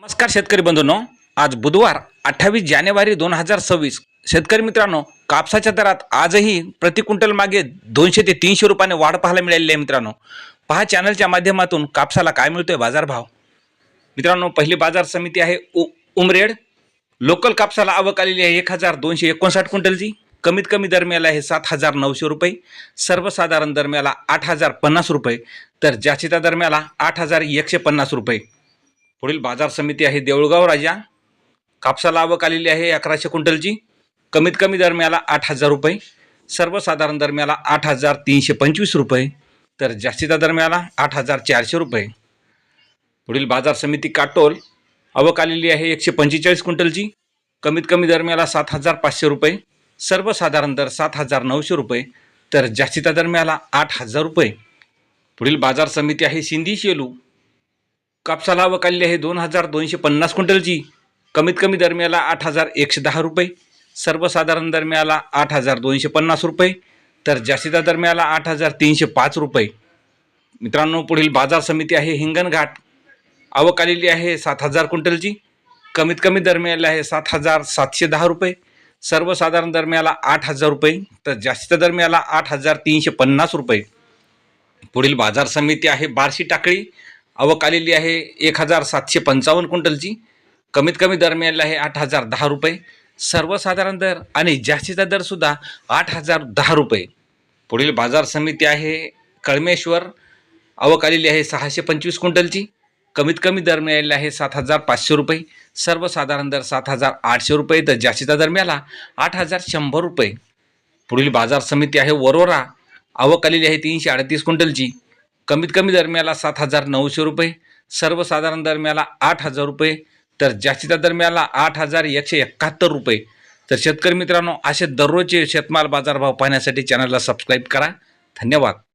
नमस्कार शेतकरी बंधूंनो, आज बुधवार 28 जानेवारी 2026। शेतकरी मित्रांनो, कापसाच्या दरात आजही प्रति क्विंटल मागे 200 ते 300 रुपयाने वाढ पाहायला मिळालेली आहे। मित्रांनो पहा चॅनलच्या माध्यमातून कापसाला काय मिळतोय बाजारभाव। मित्रांनो पहिली बाजार समिती आहे उमरेड। लोकल कापसाला आवक आलेली आहे 1259 क्विंटलची। कमीत कमी दर मिळाला आहे 7900 रुपये, सर्वसाधारण दर मिळाला 8050 रुपये, तर जास्तीचा दर मिळाला 8150 रुपये। पुढील बाजार समिती आहे देऊळगाव राजा। कापसाला आवक आलेली आहे 1100 क्विंटलची। कमीत कमी दर मिळाला 8000 रुपये, सर्वसाधारण दर मिळाला 8325 रुपये, तर जास्तीचा दर मिळाला 8400 रुपये। पुढील बाजार समिती काटोल। आवक आलेली आहे 145 क्विंटलची। कमीत कमी दर मिळाला 7500 रुपये, सर्वसाधारण दर 7900 रुपये, तर जास्तीचा दर मिळाला 8000 रुपये। पुढील बाजार समिती आहे सिंधी शेलू। कापसाला आवक आलेली आहे 2250 क्विंटलची। कमीत कमी दर मिळाला 8110 रुपये, सर्वसाधारण दर मिळाला 8250 रुपये, तर जास्तीचा दर मिळाला 8305 रुपये। मित्रांनो पुढील बाजार समिती आहे हिंगणघाट। आवक आलेली आहे 7000 क्विंटलची। कमीत कमी दर मिळाला आहे 7710 रुपये, सर्वसाधारण दर मिळाला 8000 रुपये, तर जास्तीचा दर मिळाला 8350 रुपये। पुढील बाजार समिती आहे बार्शी टाकळी। आवक आलेली आहे 1755 क्विंटलची। कमीत कमी दर मिळाला आहे 8010 रुपये, सर्वसाधारण दर आणि जास्तीचा दर सुद्धा 8010 रुपये। पुढील बाजार समिती आहे कळमेश्वर। आवक आलेली आहे 625 क्विंटलची। कमीत कमी दर मिळालेला आहे 7500 रुपये, सर्वसाधारण दर 7800 रुपये, तर जास्तीचा दर मिळाला 8100 रुपये। पुढील बाजार समिती आहे वरोरा। आवक आलेली आहे 338 क्विंटलची। कमीत कमी दर मिळाला 7900 रुपये, सर्वसाधारण दर मिळाला 8000 रुपये, तर जास्तीचा दर मिळाला 8171 रुपये। तर शेतकरी मित्रांनो असे दररोजचे शेतमाल बाजारभाव पाहण्यासाठी चॅनलला सबस्क्राईब करा। धन्यवाद।